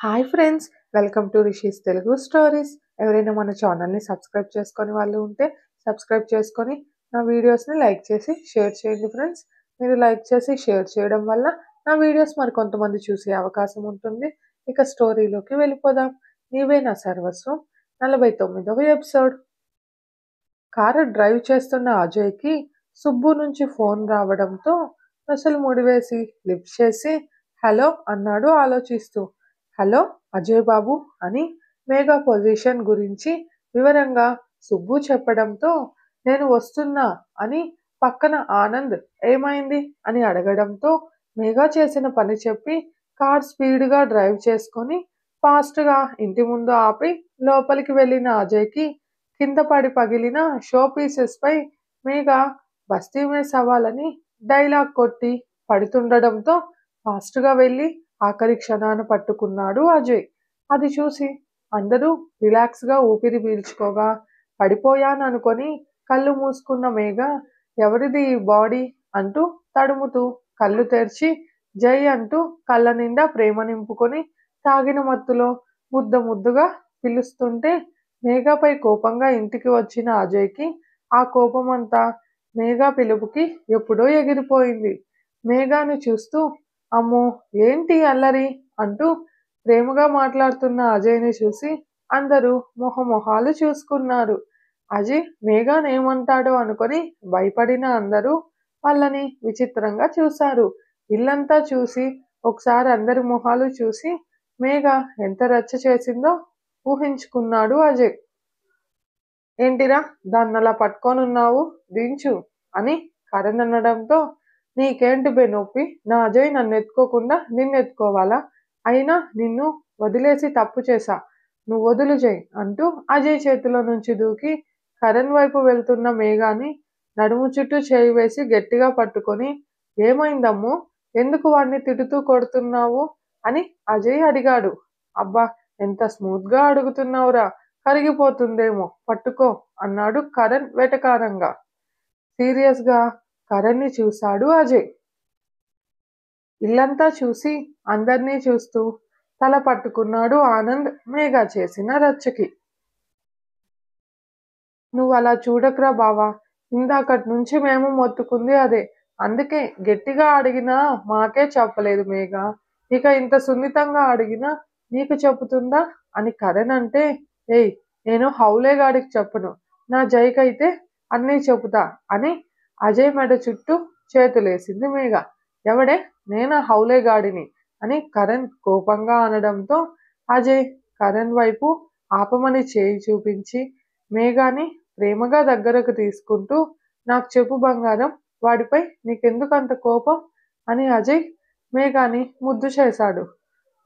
Hi friends, welcome to rishis Telugu stories. ఎవరైనా మన ఛానల్ని సబ్స్క్రైబ్ చేసుకొని వాళ్ళు ఉంటే సబ్స్క్రైబ్ చేసుకొని నా వీడియోస్ని లైక్ చేసి షేర్ చేయండి ఫ్రెండ్స్. మీరు లైక్ చేసి షేర్ చేయడం వల్ల నా వీడియోస్ మరి కొంతమంది చూసే అవకాశం ఉంటుంది. ఇక స్టోరీలోకి వెళ్ళిపోదాం. నీవే నా సర్వస్వం 49వ ఎపిసోడ్. కారు డ్రైవ్ చేస్తున్న అజయ్కి సుబ్బు నుంచి ఫోన్ రావడంతో అసలు ముడివేసి లిఫ్ట్ చేసి హలో అన్నాడు ఆలోచిస్తూ. హలో అజయ్ బాబు అని మేఘా పొజిషన్ గురించి వివరంగా సుబ్బు చెప్పడంతో నేను వస్తున్నా అని పక్కన ఆనంద్ ఏమైంది అని అడగడంతో మేఘా చేసిన పని చెప్పి కార్ స్పీడ్గా డ్రైవ్ చేసుకొని ఫాస్ట్గా ఇంటి ముందు ఆపి లోపలికి వెళ్ళిన అజయ్కి కింద పడి పగిలిన షో పీసెస్ పై మేఘా బస్తీ మే సవాలని డైలాగ్ కొట్టి పడుతుండడంతో ఫాస్ట్గా వెళ్ళి ఆఖరి క్షణాన పట్టుకున్నాడు అజయ్. అది చూసి అందరూ రిలాక్స్గా ఊపిరి పీల్చుకోగా పడిపోయాననుకొని కళ్ళు మూసుకున్న మేఘ ఎవరిది ఈ బాడీ అంటూ తడుముతూ కళ్ళు తెరిచి జై అంటూ కళ్ళ నిండా ప్రేమ నింపుకొని తాగిన మత్తులో ముద్దుగా పిలుస్తుంటే మేఘపై కోపంగా ఇంటికి వచ్చిన అజయ్కి ఆ కోపమంతా మేఘా పిలుపుకి ఎప్పుడో ఎగిరిపోయింది. మేఘాని చూస్తూ అమ్మో ఏంటి అల్లరి అంటూ ప్రేమగా మాట్లాడుతున్న అజయ్ని చూసి అందరూ మొహమొహాలు చూసుకున్నారు. అజయ్ మేఘాన్ ఏమంటాడో అనుకొని భయపడిన అందరూ వాళ్ళని విచిత్రంగా చూశారు. ఇల్లంతా చూసి ఒకసారి అందరి మొహాలు చూసి మేఘ ఎంత రచ్చ చేసిందో ఊహించుకున్నాడు అజయ్. ఏంటిరా దాన్నలా పట్టుకొనున్నావు, దించు అని కరణ్ అనడంతో నీకేంటి బే నొప్పి, నా అజయ్ నన్ను ఎత్తుకోకుండా నిన్నెత్తుకోవాలా, అయినా నిన్ను వదిలేసి తప్పు చేశా, నువ్వు వదులు జై అంటూ అజయ్ చేతిలో నుంచి దూకి కరణ్ వైపు వెళ్తున్న మేఘాని నడుము చుట్టూ చేయి వేసి గట్టిగా పట్టుకొని ఏమైందమ్మో, ఎందుకు వాడిని తిడుతూ కొడుతున్నావు అని అజయ్ అడిగాడు. అబ్బా ఎంత స్మూత్గా అడుగుతున్నావురా, కరిగిపోతుందేమో పట్టుకో అన్నాడు కరణ్ వెటకారంగా. సీరియస్గా కరణ్ని చూశాడు అజయ్. ఇల్లంతా చూసి అందర్నీ చూస్తూ తల పట్టుకున్నాడు ఆనంద్ మేఘా చేసిన రచ్చకి. నువ్వు అలా చూడకురా బావా, ఇందాకటి నుంచి మేము మొత్తుకుంది అదే, అందుకే గట్టిగా అడిగినా మాకే చెప్పలేదు మేఘ, ఇక ఇంత సున్నితంగా అడిగినా నీకు చెబుతుందా అని కరణ్ అంటే ఏయ్ నేను హౌలేగాడికి చెప్పను, నా జైకైతే అన్నీ చెబుతా అని అజయ్ మెడ చుట్టూ చేతులేసింది మేఘ. ఎవడే నేనా హౌలేగాడిని అని కరణ్ కోపంగా అనడంతో అజయ్ కరణ్ వైపు ఆపమని చేయి చూపించి మేఘాని ప్రేమగా దగ్గరకు తీసుకుంటూ నాకు చెప్పు బంగారం, వాడిపై నీకెందుకంత కోపం అని అజయ్ మేఘాని ముద్దు చేశాడు.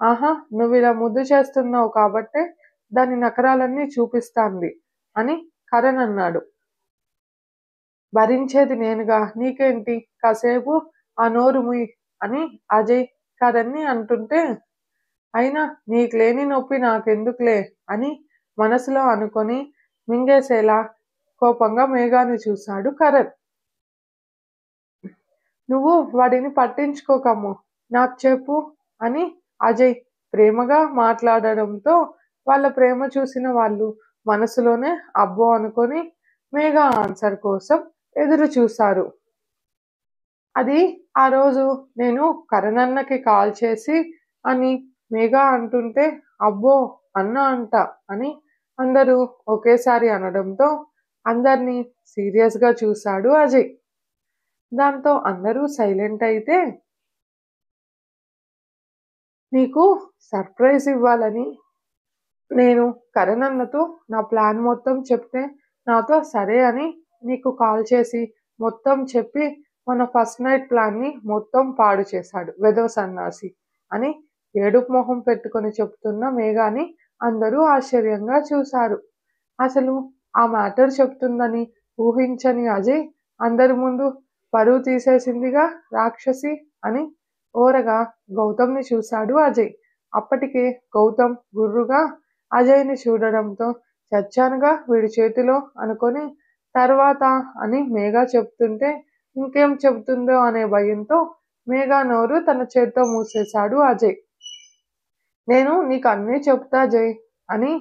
ఆహా నువ్విలా ముద్దు చేస్తున్నావు కాబట్టే దాని నకరాలన్నీ చూపిస్తాంది అని కరణ్ అన్నాడు. భరించేది నేనుగా, నీకేంటి, కాసేపు ఆ నోరు ముయ్ అని అజయ్ కరణ్ని అంటుంటే అయినా నీకు లేని నొప్పి నాకెందుకులే అని మనసులో అనుకొని మింగేసేలా కోపంగా మేఘాన్ని చూశాడు కరణ్. నువ్వు వాడిని పట్టించుకోకమ్ము, నాకు చెప్పు అని అజయ్ ప్రేమగా మాట్లాడడంతో వాళ్ళ ప్రేమ చూసిన వాళ్ళు మనసులోనే అబ్బో అనుకొని మేఘా ఆన్సర్ కోసం ఎదురు చూశారు. అది ఆ రోజు నేను కరణ్ అన్నకి కాల్ చేసి అని మేఘా అంటుంటే అబ్బో అన్న అంట అని అందరూ ఒకేసారి అనడంతో అందరినీ సీరియస్గా చూశాడు అజయ్. దాంతో అందరూ సైలెంట్ అయితే నీకు సర్ప్రైజ్ ఇవ్వాలని నేను కరణ్ అన్నతో నా ప్లాన్ మొత్తం చెప్తే నాతో సరే అని నీకు కాల్ చేసి మొత్తం చెప్పి మన ఫస్ట్ నైట్ ప్లాన్ని మొత్తం పాడు చేశాడు వెధవ సన్నాసి అని ఏడుపు మొహం పెట్టుకొని చెప్తున్న మేఘాని అందరూ ఆశ్చర్యంగా చూశారు. అసలు ఆ మ్యాటర్ చెప్తుందని ఊహించని అజయ్ అందరి ముందు పరువు తీసేసిందిగా రాక్షసి అని ఓరగా గౌతమ్ని చూశాడు అజయ్. అప్పటికే గౌతమ్ గుర్రుగా అజయ్ని చూడడంతో చచ్చానుగా వీడి చేతిలో అనుకొని తర్వాత అని మేఘా చెప్తుంటే ఇంకేం చెబుతుందో అనే భయంతో మేఘా నోరు తన చేత్తో మూసేశాడు అజయ్. నేను నీకు అన్నీ చెప్తా జై అని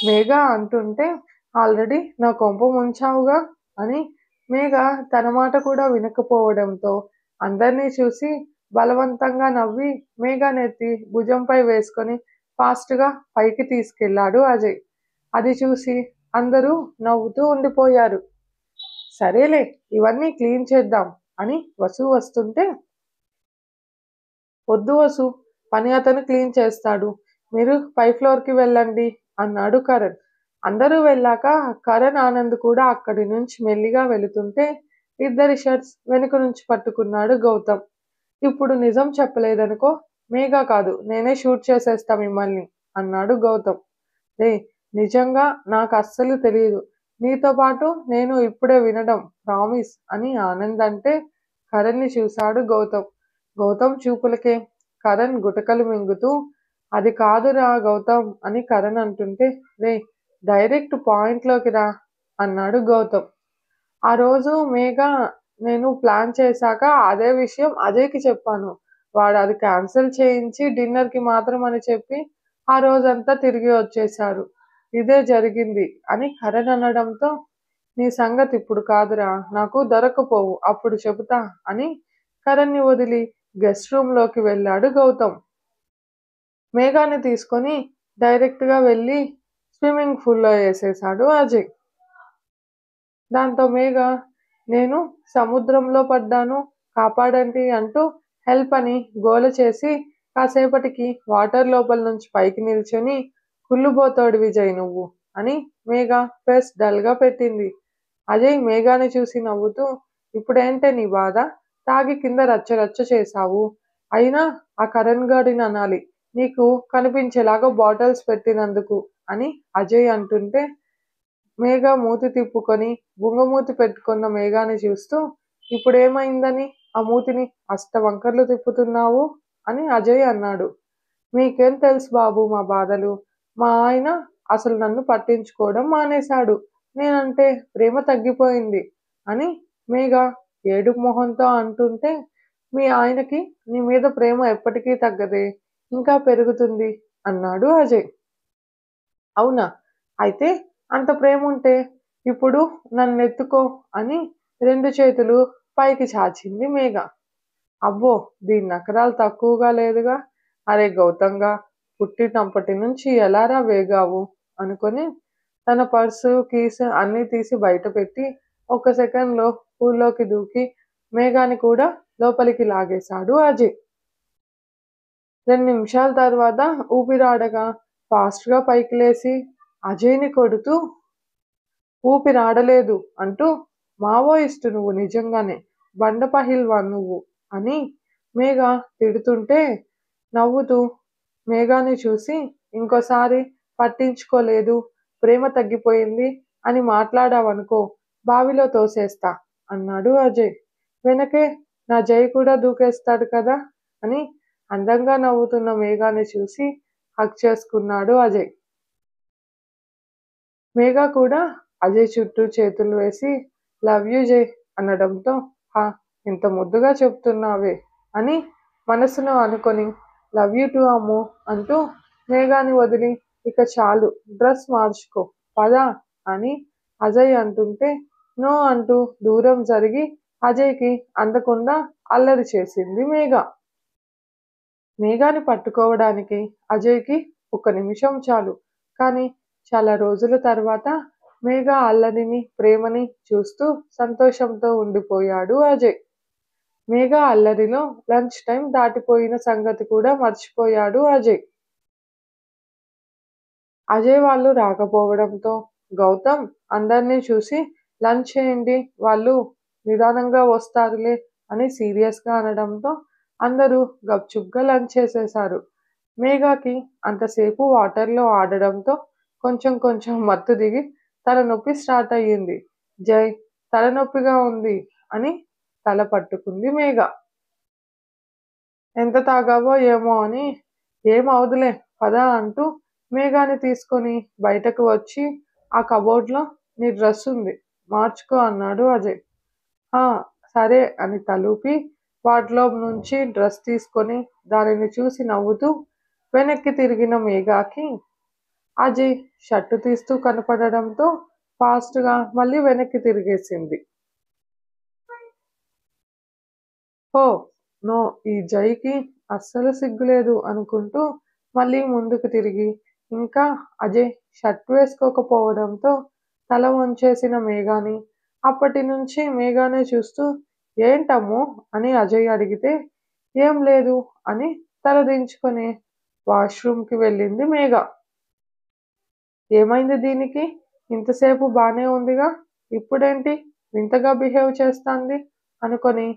మేఘ అంటుంటే, ఆల్రెడీ నా కొంప ముంచావుగా అని మేఘ తన మాట కూడా వినకపోవడంతో అందరినీ చూసి బలవంతంగా నవ్వి మేఘనెత్తి భుజంపై వేసుకొని ఫాస్ట్‌గా పైకి తీసుకెళ్ళాడు అజయ్. అది చూసి అందరూ నవ్వుతూ ఉండిపోయారు. సరేలే ఇవన్నీ క్లీన్ చేద్దాం అని వసు వస్తుంటే, వద్దు వసు, పని అతను క్లీన్ చేస్తాడు. మీరు పై ఫ్లోర్‌కి వెళ్ళండి అన్నాడు కరణ్. అందరూ వెళ్ళాక కరణ్, ఆనంద్ కూడా అక్కడి నుంచి మెల్లిగా వెళుతుంటే ఇద్దరి షర్ట్స్ వెనుక నుంచి పట్టుకున్నాడు గౌతమ్. ఇప్పుడు నిజం చెప్పలేదనుకో, మేఘ కాదు నేనే షూట్ చేసేస్తా మిమ్మల్ని అన్నాడు గౌతమ్. రేయ్, నిజంగా నాకు అస్సలు తెలీదు. నీతో పాటు నేను ఇప్పుడే వినడం ప్రామిస్ అని ఆనంద్ అంటే కరణ్‌ని చూశాడు గౌతమ్. గౌతమ్ చూపులకే కరణ్ గుటకలు మింగుతూ అది కాదురా గౌతమ్ అని కరణ్ అంటుంటే, రేయ్ డైరెక్ట్ పాయింట్‌లోకి రా అన్నాడు గౌతమ్. ఆ రోజు మేఘ నేను ప్లాన్ చేశాక అదే విషయం అజయ్‌కి చెప్పాను. వాడు అది క్యాన్సిల్ చేయించి డిన్నర్‌కి మాత్రం అని చెప్పి ఆ రోజంతా తిరిగి వచ్చేశారు. ఇదే జరిగింది అని కరణ్ అనడంతో, నీ సంగతి ఇప్పుడు కాదురా, నాకు దొరక్కపోవు అప్పుడు చెబుతా అని కరణ్‌ని వదిలి గెస్ట్ రూమ్‌లోకి వెళ్ళాడు గౌతమ్. మేఘాని తీసుకొని డైరెక్ట్‌గా వెళ్ళి స్విమ్మింగ్ పూల్‌లో ఏసేశాడు అజయ్. దాంతో మేఘ, నేను సముద్రంలో పడ్డాను కాపాడండి అంటూ హెల్ప్ అని గోల చేసి కాసేపటికి వాటర్ లోపల నుంచి పైకి నిల్చొని, కుళ్ళుబోతోడివి విజయ్ నువ్వు అని మేఘ ఫేస్ డల్‌గా పెట్టింది. అజయ్ మేఘాని చూసి నవ్వుతూ, ఇప్పుడేంటే నీ బాధ? తాగి కింద రచ్చ రచ్చ చేశావు. అయినా ఆ కరణ్ గాడిని అనాలి, నీకు కనిపించేలాగా బాటిల్స్ పెట్టినందుకు అని అజయ్ అంటుంటే, మేఘ మూతి తిప్పుకొని బుంగమూతి పెట్టుకున్న మేఘాని చూస్తూ, ఇప్పుడేమైందని ఆ మూతిని అష్టవంకర్లు తిప్పుతున్నావు అని అజయ్ అన్నాడు. మీకేం తెలుసు బాబు మా బాధలు. మా ఆయన అసలు నన్ను పట్టించుకోవడం మానేశాడు. నేనంటే ప్రేమ తగ్గిపోయింది అని మేఘ ఏడుపు మొహంతో అంటుంటే, మీ ఆయనకి నీ మీద ప్రేమ ఎప్పటికీ తగ్గదే, ఇంకా పెరుగుతుంది అన్నాడు అజయ్. అవునా? అయితే అంత ప్రేముంటే ఇప్పుడు నన్నెత్తుకో అని 2 చేతులు పైకి చాచింది మేఘ. అబ్బో! దీని నఖరాలు తక్కువగా లేదుగా. అరే గౌతంగా, పుట్టినప్పటి నుంచి ఎలారా వేగావు అనుకొని తన పర్సు, కీస్ అన్నీ తీసి బయటపెట్టి ఒక్క సెకండ్‌లో పూల్లోకి దూకి మేఘాని కూడా లోపలికి లాగేశాడు అజయ్. 2 నిమిషాల తర్వాత ఊపిరాడక ఫాస్ట్‌గా పైకి లేసి అజయ్‌ని కొడుతూ, ఊపిరాడలేదు అంటూ, మావోయిస్టు నువ్వు నిజంగానే, బండ పహిల్వాన్ నువ్వు అని మేఘ తిడుతుంటే నవ్వుతూ మేఘాని చూసి, ఇంకోసారి పట్టించుకోలేదు, ప్రేమ తగ్గిపోయింది అని మాట్లాడావనుకో బావిలో తోసేస్తా అన్నాడు అజయ్. వెనకే నా జై కూడా దూకేస్తాడు కదా అని అందంగా నవ్వుతున్న మేఘాని చూసి హగ్ చేసుకున్నాడు అజయ్. మేఘ కూడా అజయ్ చుట్టూ చేతులు వేసి లవ్ యూ జై అనడంతో, హా, ఇంత ముద్దుగా చెప్తున్నావే అని మనసులో అనుకొని లవ్ యూ టూ అమ్ము అంటూ మేఘాని వదిలి, ఇక చాలు డ్రెస్ మార్చుకో పద అని అజయ్ అంటుంటే, నో అంటూ దూరం జరిగి అజయ్‌కి అందకుండా అల్లరి చేసింది మేఘ. మేఘాని పట్టుకోవడానికి అజయ్‌కి 1 నిమిషం చాలు. కానీ చాలా రోజుల తర్వాత మేఘ అల్లరిని, ప్రేమని చూస్తూ సంతోషంతో ఉండిపోయాడు అజయ్. మేఘ అల్లరిలో లంచ్ టైం దాటిపోయిన సంగతి కూడా మర్చిపోయాడు అజయ్. అజయ్ వాళ్ళు రాకపోవడంతో గౌతమ్ అందర్నీ చూసి లంచ్ చేయండి, వాళ్ళు నిదానంగా వస్తారులే అని సీరియస్‌గా అనడంతో అందరూ గప్చుప్‌గా లంచ్ చేసేశారు. మేఘకి అంతసేపు వాటర్‌లో ఆడడంతో కొంచెం కొంచెం మత్తు దిగి తలనొప్పి స్టార్ట్ అయ్యింది. జై, తలనొప్పిగా ఉంది అని తల పట్టుకుంది మేఘ. ఎంత తాగావో ఏమో అని, ఏం అవదులే పద అంటూ మేఘాని తీసుకొని బయటకు వచ్చి, ఆ కబోర్డ్‌లో నీ డ్రెస్ ఉంది మార్చుకో అన్నాడు అజయ్. ఆ! సరే అని తలూపి వాటిలో నుంచి డ్రెస్ తీసుకొని దానిని చూసి నవ్వుతూ, వెనక్కి తిరిగిన మేఘాకి అజయ్ షర్టు తీస్తూ కనపడడంతో ఫాస్ట్గా మళ్ళీ వెనక్కి తిరిగేసింది. హో నో, ఈ జైకి అస్సలు సిగ్గులేదు అనుకుంటూ మళ్ళీ ముందుకు తిరిగి ఇంకా అజయ్ షర్ట్ వేసుకోకపోవడంతో తల వంచేసిన మేఘాని అప్పటి నుంచి మేఘానే చూస్తూ ఏంటమ్ము అని అజయ్ అడిగితే ఏం లేదు అని తల దించుకొని వాష్రూమ్కి వెళ్ళింది మేఘ. ఏమైంది దీనికి? ఇంతసేపు బానే ఉందిగా, ఇప్పుడేంటి వింతగా బిహేవ్ చేస్తాంది అనుకొని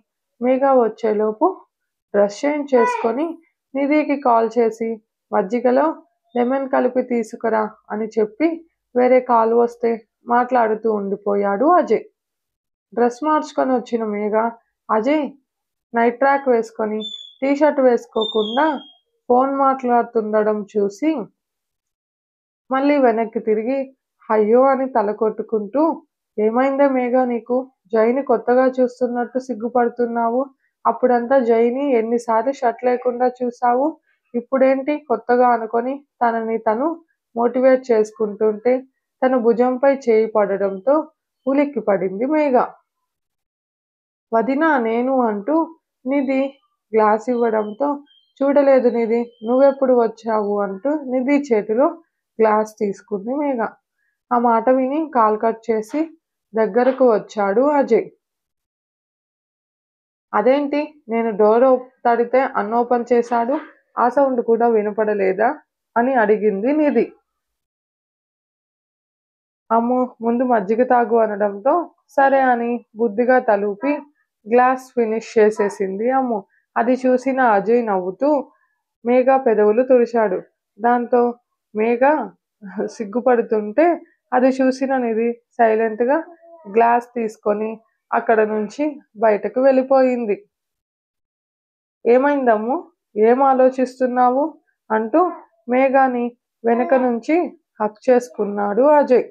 మేఘ వచ్చేలోపు డ్రెస్ చేంజ్ చేసుకొని నిధికి కాల్ చేసి మజ్జిగలో లెమన్ కలిపి తీసుకురా అని చెప్పి వేరే కాల్ వస్తే మాట్లాడుతూ ఉండిపోయాడు అజయ్. డ్రెస్ మార్చుకొని వచ్చిన మేఘ అజయ్ నైట్ ట్రాక్ వేసుకొని టీషర్ట్ వేసుకోకుండా ఫోన్ మాట్లాడుతుండడం చూసి మళ్ళీ వెనక్కి తిరిగి అయ్యో అని తల కొట్టుకుంటూ ఏమైందే మేఘ నీకు? జైని కొత్తగా చూస్తున్నట్టు సిగ్గుపడుతున్నావు. అప్పుడంతా జైని ఎన్నిసార్లు షర్ట్ లేకుండా చూసావు, ఇప్పుడేంటి కొత్తగా అనుకొని తనని తను మోటివేట్ చేసుకుంటుంటే తన భుజంపై చేయి పడడంతో ఉలిక్కి పడింది మేఘ. వదినా నేను అంటూ నిధి గ్లాస్ ఇవ్వడంతో చూడలేదు నిధి, నువ్వెప్పుడు వచ్చావు అంటూ నిధి చేతిలో గ్లాస్ తీసుకుంది మేఘ. ఆ మాట విని కాల్ కట్ చేసి దగ్గరకు వచ్చాడు అజయ్. అదేంటి నేను డోర్ తడితే ఓపెన్ చేశాడు, ఆ సౌండ్ కూడా వినపడలేదా అని అడిగింది నిధి. అమ్మో ముందు మజ్జిగ తాగు అనడంతో సరే అని బుద్ధిగా తలూపి గ్లాస్ ఫినిష్ చేసేసింది అమ్ము. అది చూసిన అజయ్ నవ్వుతూ మేఘ పెదవులు తుడిచాడు. దాంతో మేఘ సిగ్గుపడుతుంటే అది చూసిన నిధి సైలెంట్గా గ్లాస్ తీసుకొని అక్కడ నుంచి బయటకు వెళ్ళిపోయింది. ఏమైందమ్ము, ఏం ఆలోచిస్తున్నావు అంటూ మేఘాని వెనక నుంచి హక్ చేసుకున్నాడు అజయ్.